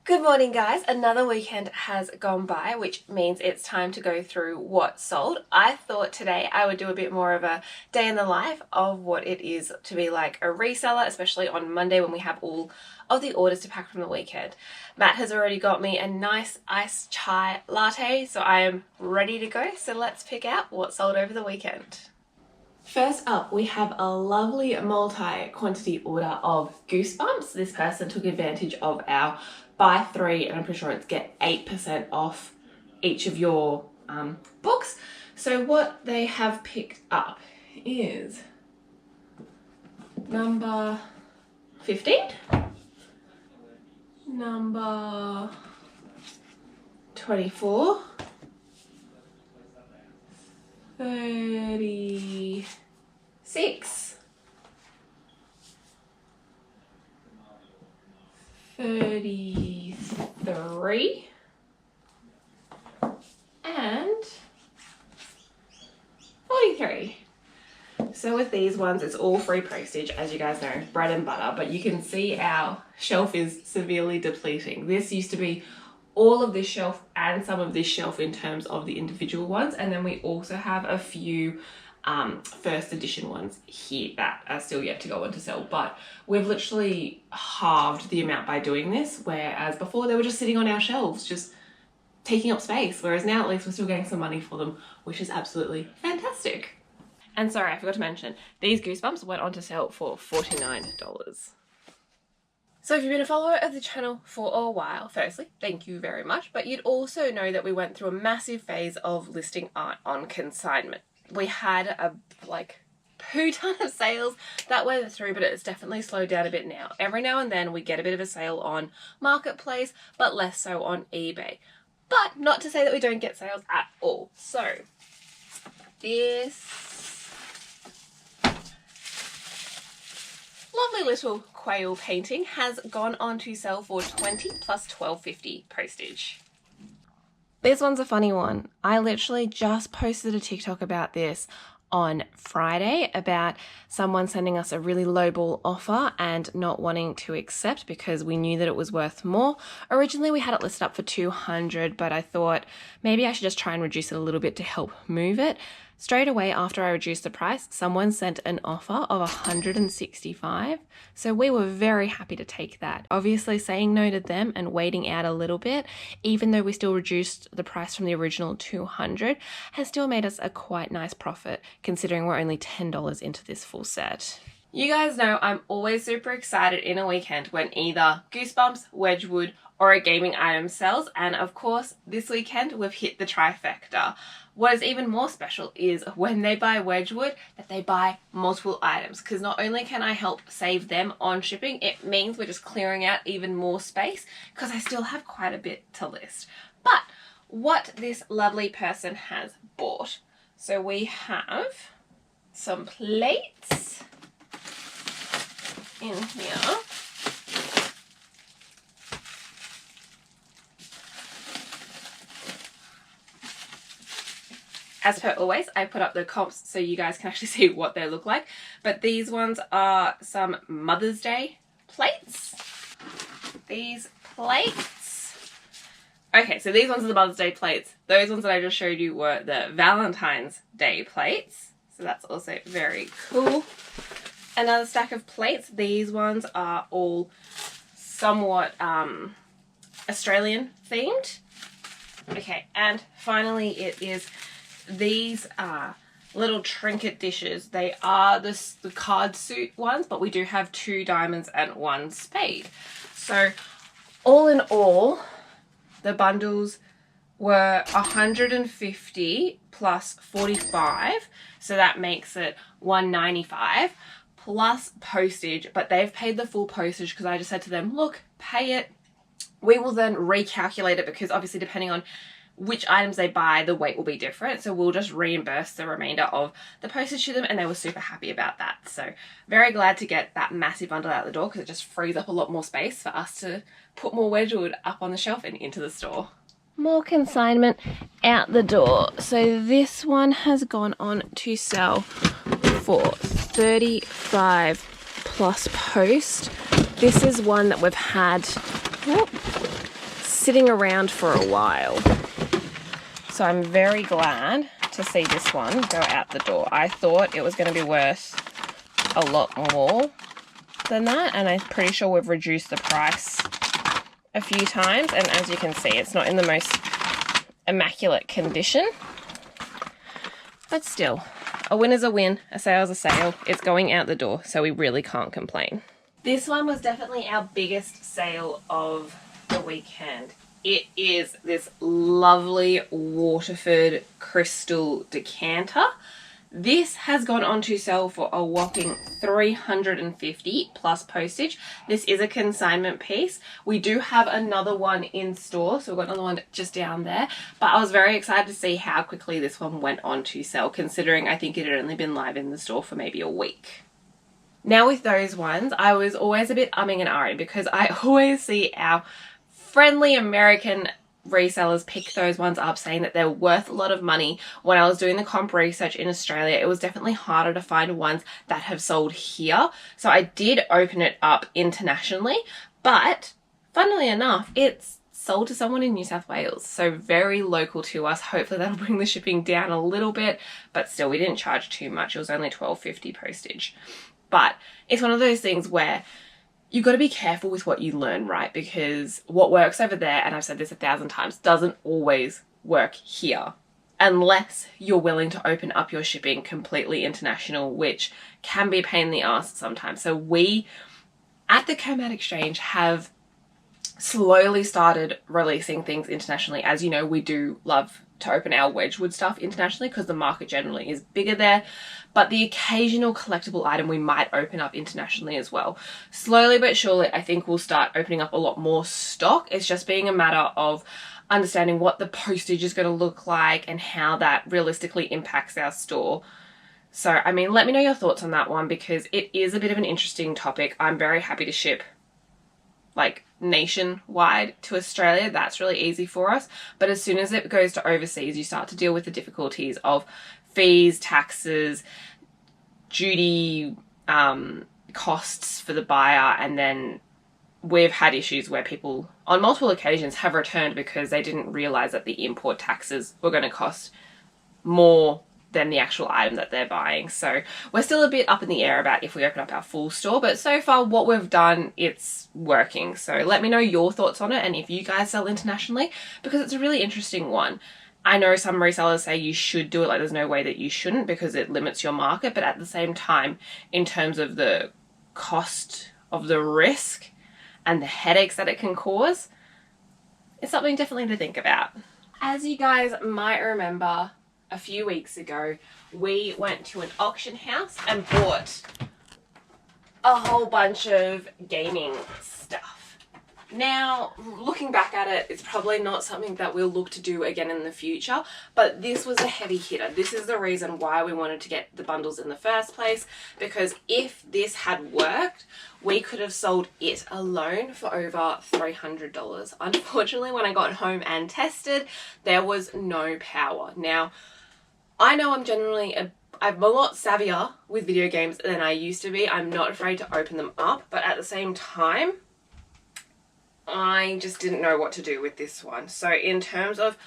Good morning, guys. Another weekend has gone by, which means it's time to go through what sold. I thought today I would do a bit more of a day in the life of what it is to be like a reseller, especially on Monday when we have all of the orders to pack from the weekend. Matt has already got me a nice iced chai latte, so I am ready to go. So let's pick out what sold over the weekend. First up, we have a lovely multi-quantity order of Goosebumps. This person took advantage of our buy 3, and I'm pretty sure it's get 8% off each of your books. So what they have picked up is number 15, number 24, 36, 33, and 43. So with these ones, it's all free postage, as you guys know, bread and butter, but you can see our shelf is severely depleting. This used to be all of this shelf and some of this shelf in terms of the individual ones, and then we also have a few first edition ones here that are still yet to go on to sell, but we've literally halved the amount by doing this, whereas before they were just sitting on our shelves just taking up space, whereas now at least we're still getting some money for them, which is absolutely fantastic. And sorry, I forgot to mention, these Goosebumps went on to sell for $49. So if you've been a follower of the channel for a while, firstly, thank you very much, but you'd also know that we went through a massive phase of listing art on consignment. We had a poo ton of sales that went through, but it's definitely slowed down a bit now. Every now and then we get a bit of a sale on Marketplace, but less so on eBay. But not to say that we don't get sales at all. So this lovely little quail painting has gone on to sell for $20 plus $12.50 postage. This one's a funny one. I literally just posted a TikTok about this on Friday about someone sending us a really lowball offer and not wanting to accept because we knew that it was worth more. Originally we had it listed up for $200, but I thought maybe I should just try and reduce it a little bit to help move it. Straight away after I reduced the price, someone sent an offer of $165. So we were very happy to take that. Obviously saying no to them and waiting out a little bit, even though we still reduced the price from the original $200, has still made us a quite nice profit considering we're only $10 into this full set. You guys know I'm always super excited in a weekend when either Goosebumps, Wedgwood, or a gaming item sells, and of course this weekend we've hit the trifecta. What is even more special is when they buy Wedgwood that they buy multiple items, because not only can I help save them on shipping, it means we're just clearing out even more space because I still have quite a bit to list. But what this lovely person has bought, so we have some plates in here. As per always, I put up the comps so you guys can actually see what they look like. But these ones are some Mother's Day plates. These plates. Okay, so these ones are the Mother's Day plates. Those ones that I just showed you were the Valentine's Day plates. So that's also very cool. Another stack of plates. These ones are all somewhat Australian themed. Okay, and finally it is these little trinket dishes. They are the card suit ones, but we do have 2 diamonds and 1 spade. So all in all, the bundles were $150 plus $45, so that makes it $195 plus postage, but they've paid the full postage because I just said to them, look, pay it. We will then recalculate it because obviously depending on which items they buy, the weight will be different. So we'll just reimburse the remainder of the postage to them, and they were super happy about that. So very glad to get that massive bundle out the door because it just frees up a lot more space for us to put more Wedgwood up on the shelf and into the store. More consignment out the door. So this one has gone on to sell for $35 plus post. This is one that we've had sitting around for a while. So I'm very glad to see this one go out the door. I thought it was going to be worth a lot more than that, and I'm pretty sure we've reduced the price a few times, and as you can see, it's not in the most immaculate condition, but still, a win is a win, a sale is a sale. It's going out the door, so we really can't complain. This one was definitely our biggest sale of the weekend. It is this lovely Waterford crystal decanter. This has gone on to sell for a whopping $350 plus postage. This is a consignment piece. We do have another one in store, so we've got another one just down there. But I was very excited to see how quickly this one went on to sell, considering I think it had only been live in the store for maybe a week. Now with those ones, I was always a bit umming and ahhing because I always see our friendly American resellers pick those ones up saying that they're worth a lot of money. When I was doing the comp research in Australia, it was definitely harder to find ones that have sold here. So I did open it up internationally, but funnily enough, it's sold to someone in New South Wales. So very local to us. Hopefully that'll bring the shipping down a little bit, but still we didn't charge too much. It was only $12.50 postage. But it's one of those things where you've got to be careful with what you learn, right? Because what works over there, and I've said this 1,000 times, doesn't always work here unless you're willing to open up your shipping completely international, which can be a pain in the ass sometimes. So we, at the Comat Exchange, have slowly started releasing things internationally. As you know, we do love to open our Wedgwood stuff internationally because the market generally is bigger there, but the occasional collectible item we might open up internationally as well. Slowly but surely, I think we'll start opening up a lot more stock. It's just being a matter of understanding what the postage is going to look like and how that realistically impacts our store. So, I mean, let me know your thoughts on that one because it is a bit of an interesting topic. I'm very happy to ship like nationwide to Australia. That's really easy for us. But as soon as it goes to overseas, you start to deal with the difficulties of fees, taxes, duty, costs for the buyer. And then we've had issues where people on multiple occasions have returned because they didn't realize that the import taxes were going to cost more than the actual item that they're buying. So we're still a bit up in the air about if we open up our full store, but so far what we've done, it's working. So let me know your thoughts on it and if you guys sell internationally, because it's a really interesting one. I know some resellers say you should do it, like there's no way that you shouldn't because it limits your market, but at the same time, in terms of the cost of the risk and the headaches that it can cause, it's something definitely to think about. As you guys might remember, a few weeks ago, we went to an auction house and bought a whole bunch of gaming stuff. Now, looking back at it, it's probably not something that we'll look to do again in the future, but this was a heavy hitter. This is the reason why we wanted to get the bundles in the first place, because if this had worked, we could have sold it alone for over $300. Unfortunately, when I got home and tested, there was no power. Now, I know I'm a lot savvier with video games than I used to be. I'm not afraid to open them up, but at the same time, I just didn't know what to do with this one. So in terms of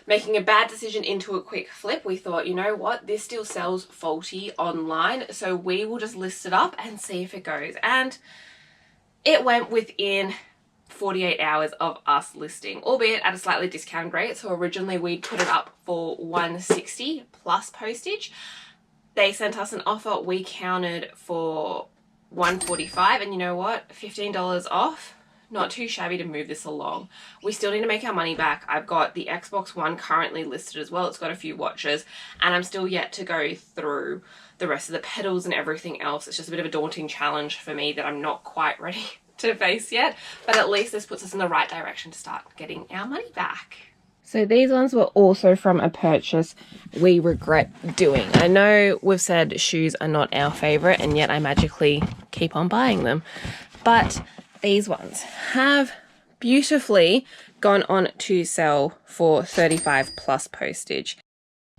making a bad decision into a quick flip, we thought, you know what, this still sells faulty online, so we will just list it up and see if it goes. And it went within 48 hours of us listing, albeit at a slightly discounted rate. So originally we put it up for $160 plus postage. They sent us an offer. We counted for $145, and you know what? $15 off. Not too shabby to move this along. We still need to make our money back. I've got the Xbox One currently listed as well. It's got a few watches, and I'm still yet to go through the rest of the pedals and everything else. It's just a bit of a daunting challenge for me that I'm not quite ready to face yet, but at least this puts us in the right direction to start getting our money back. So these ones were also from a purchase we regret doing. I know we've said shoes are not our favorite, and yet I magically keep on buying them, but these ones have beautifully gone on to sell for $35 plus postage.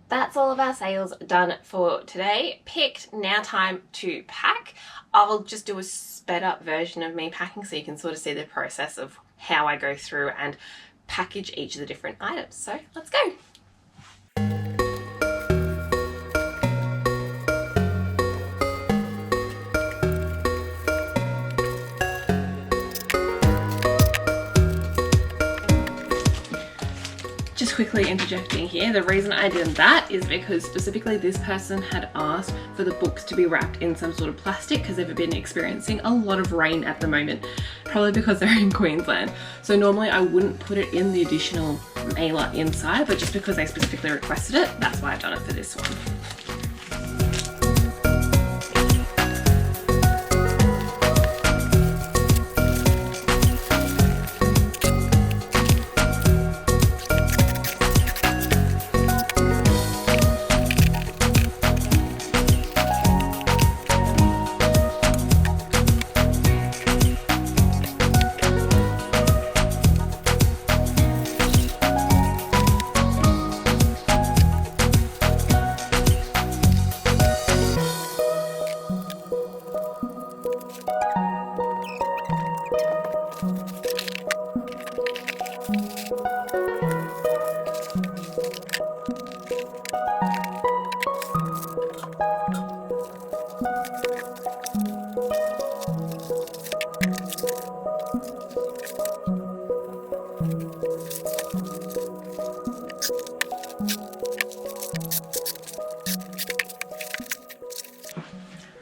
That's all of our sales done for today. Picked, now time to pack. I'll just do a sped up version of me packing so you can sort of see the process of how I go through and package each of the different items. So let's go. Just quickly interjecting here, the reason I did that is because specifically this person had asked for the books to be wrapped in some sort of plastic because they've been experiencing a lot of rain at the moment, probably because they're in Queensland. So normally I wouldn't put it in the additional mailer inside, but just because they specifically requested it, that's why I've done it for this one.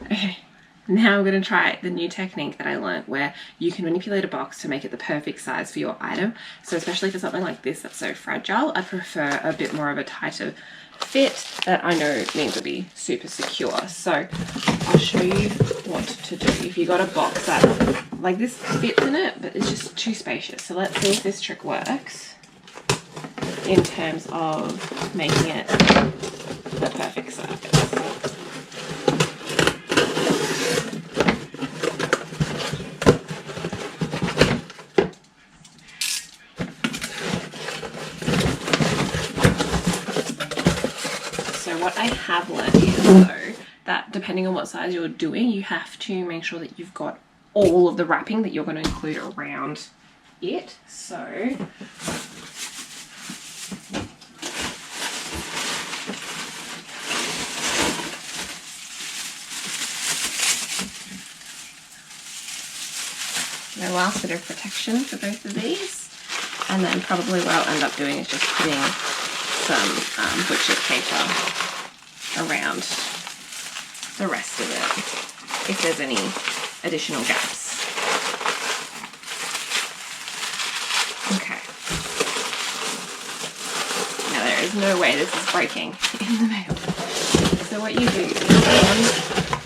Okay, now I'm going to try the new technique that I learned where you can manipulate a box to make it the perfect size for your item. So especially for something like this that's so fragile, I prefer a bit more of a tighter fit that I know means it'll be super secure. So I'll show you what to do. If you got a box that like this fits in it, but it's just too spacious. So let's see if this trick works in terms of making it the perfect size. What I have learned is though that depending on what size you're doing, you have to make sure that you've got all of the wrapping that you're going to include around it. So the last bit of protection for both of these, and then probably what I'll end up doing is just putting some butcher's paper around the rest of it if there's any additional gaps. Okay. Now there is no way this is breaking in the mail. So what you do is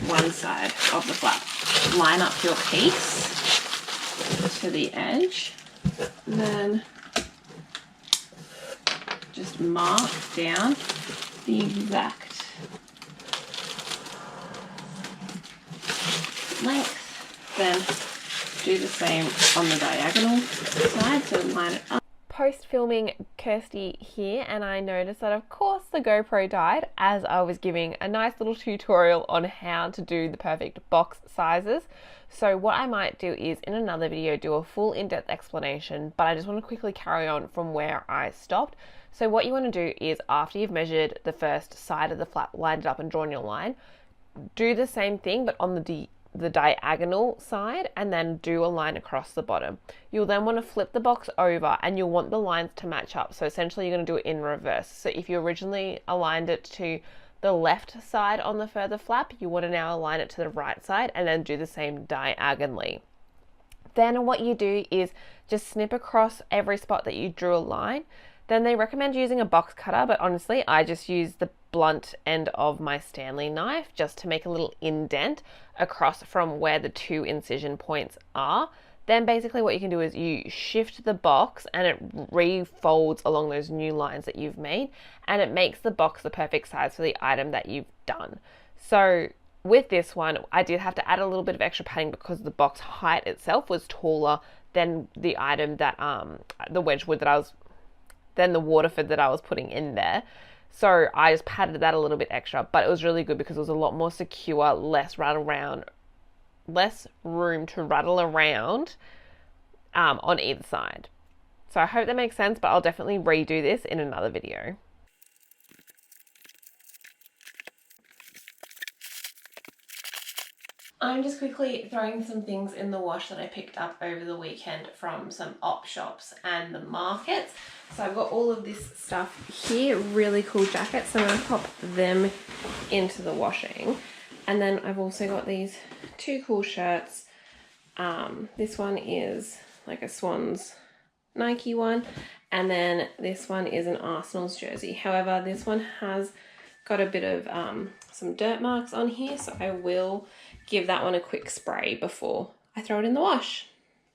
on one side of the flap, line up your piece to the edge, and then just mark down the exact length, then do the same on the diagonal side, so line it up. Post filming Kirsty here, and I noticed that of course the GoPro died as I was giving a nice little tutorial on how to do the perfect box sizes. So what I might do is in another video do a full in-depth explanation, but I just want to quickly carry on from where I stopped. So what you want to do is after you've measured the first side of the flap, lined it up and drawn your line, do the same thing but on the diagonal side, and then do a line across the bottom. You'll then want to flip the box over and you'll want the lines to match up. So essentially you're going to do it in reverse. So if you originally aligned it to the left side on the further flap, you want to now align it to the right side and then do the same diagonally. Then what you do is just snip across every spot that you drew a line. Then they recommend using a box cutter, but honestly I just use the blunt end of my Stanley knife just to make a little indent across from where the two incision points are. Then basically what you can do is you shift the box and it refolds along those new lines that you've made, and it makes the box the perfect size for the item that you've done. So with this one I did have to add a little bit of extra padding because the box height itself was taller than the item that the Wedgwood that I was than the Waterford that I was putting in there. So I just padded that a little bit extra, but it was really good because it was a lot more secure, less room to rattle around, on either side. So I hope that makes sense, but I'll definitely redo this in another video. I'm just quickly throwing some things in the wash that I picked up over the weekend from some op shops and the markets. So I've got all of this stuff here, really cool jackets. So I'm going to pop them into the washing. And then I've also got these 2 cool shirts. This one is like a Swans Nike one, and then this one is an Arsenal's jersey. However, this one has got a bit of some dirt marks on here, so I will give that one a quick spray before I throw it in the wash.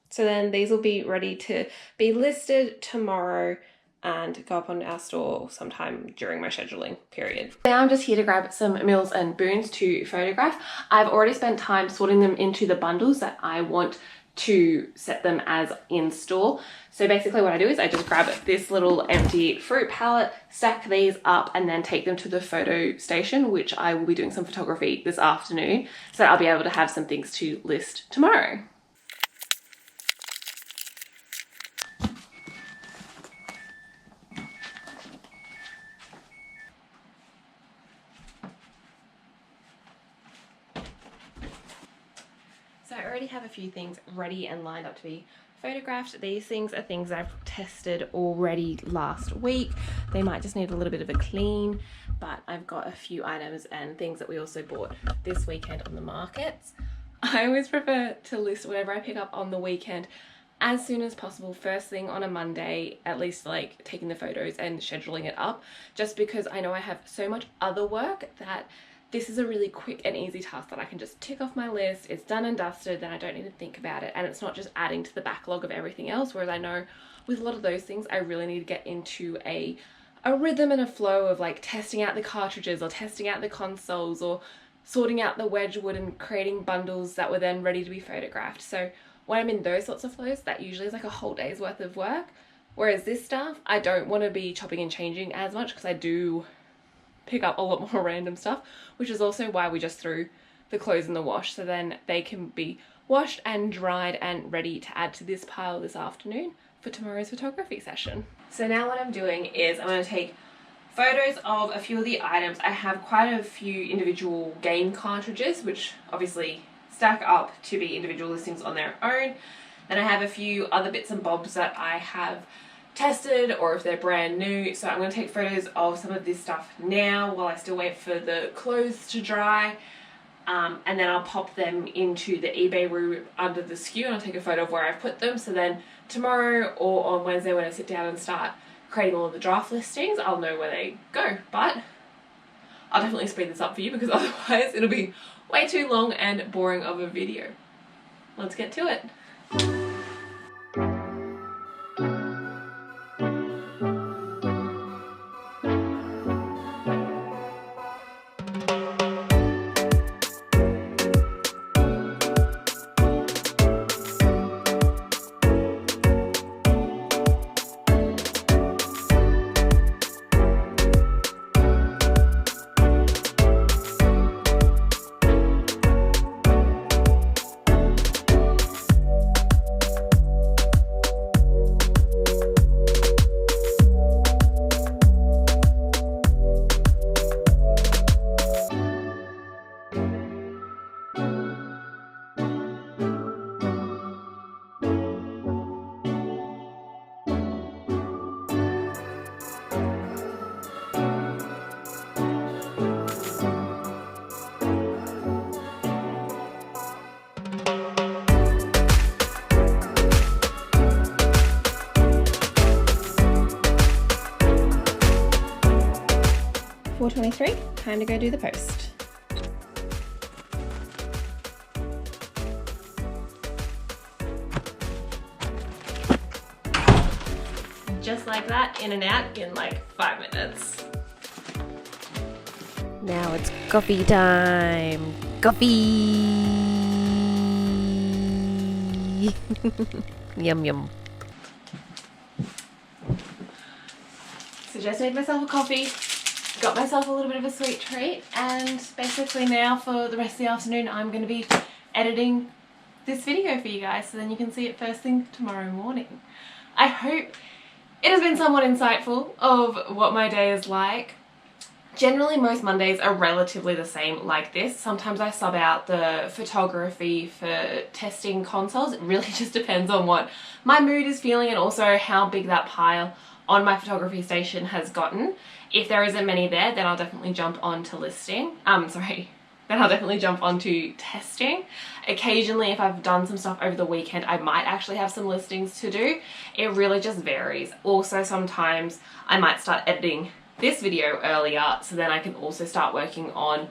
So then these will be ready to be listed tomorrow and go up on our store sometime during my scheduling period. Now I'm just here to grab some Mills and Boons to photograph. I've already spent time sorting them into the bundles that I want to set them as in store. So basically what I do is I just grab this little empty fruit palette, stack these up, and then take them to the photo station, which I will be doing some photography this afternoon, so I'll be able to have some things to list tomorrow. So I already have a few things ready and lined up to be photographed. These things are things I've tested already last week. They might just need a little bit of a clean, but I've got a few items and things that we also bought this weekend on the markets. I always prefer to list whatever I pick up on the weekend as soon as possible, first thing on a Monday, at least like taking the photos and scheduling it up, just because I know I have so much other work that this is a really quick and easy task that I can just tick off my list. It's done and dusted, then I don't need to think about it, and it's not just adding to the backlog of everything else, whereas I know with a lot of those things I really need to get into a rhythm and a flow of like testing out the cartridges or testing out the consoles or sorting out the Wedgwood and creating bundles that were then ready to be photographed. So when I'm in those sorts of flows, that usually is like a whole day's worth of work, whereas this stuff I don't want to be chopping and changing as much because I do pick up a lot more random stuff, which is also why we just threw the clothes in the wash, so then they can be washed and dried and ready to add to this pile this afternoon for tomorrow's photography session. So now what I'm doing is I'm going to take photos of a few of the items. I have quite a few individual game cartridges, which obviously stack up to be individual listings on their own. Then I have a few other bits and bobs that I have tested or if they're brand new. So I'm going to take photos of some of this stuff now while I still wait for the clothes to dry, and then I'll pop them into the eBay room under the SKU and I'll take a photo of where I've put them, so then tomorrow or on Wednesday when I sit down and start creating all of the draft listings, I'll know where they go. But I'll definitely speed this up for you because otherwise it'll be way too long and boring of a video. Let's get to it. $4.23, time to go do the post. Just like that, in and out in like 5 minutes. Now it's coffee time. Coffee. Yum yum. So just made myself a coffee, got myself a little bit of a sweet treat, and basically now for the rest of the afternoon I'm going to be editing this video for you guys so then you can see it first thing tomorrow morning. I hope it has been somewhat insightful of what my day is like. Generally, most Mondays are relatively the same like this. Sometimes I sub out the photography for testing consoles. It really just depends on what my mood is feeling and also how big that pile on my photography station has gotten. If there isn't many there, then I'll definitely jump on to listing. Then I'll definitely jump onto testing. Occasionally, if I've done some stuff over the weekend, I might actually have some listings to do. It really just varies. Also, sometimes I might start editing this video earlier so then I can also start working on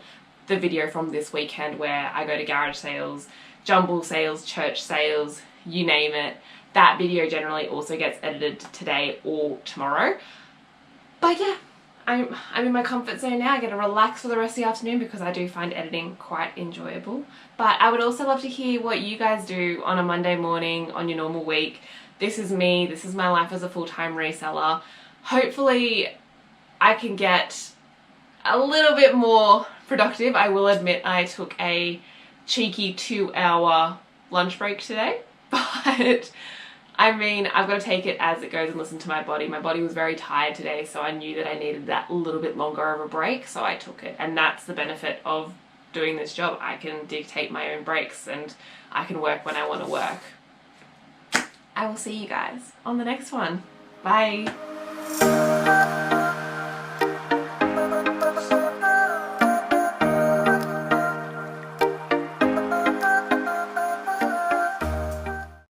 the video from this weekend where I go to garage sales, jumble sales, church sales, you name it. That video generally also gets edited today or tomorrow. But yeah, I'm in my comfort zone now. I get to relax for the rest of the afternoon because I do find editing quite enjoyable. But I would also love to hear what you guys do on a Monday morning, on your normal week. This is me. This is my life as a full-time reseller. Hopefully I can get a little bit more productive. I will admit I took a cheeky 2-hour lunch break today, but I mean, I've got to take it as it goes and listen to my body. My body was very tired today, so I knew that I needed that little bit longer of a break, so I took it. And that's the benefit of doing this job. I can dictate my own breaks and I can work when I want to work. I will see you guys on the next one. Bye.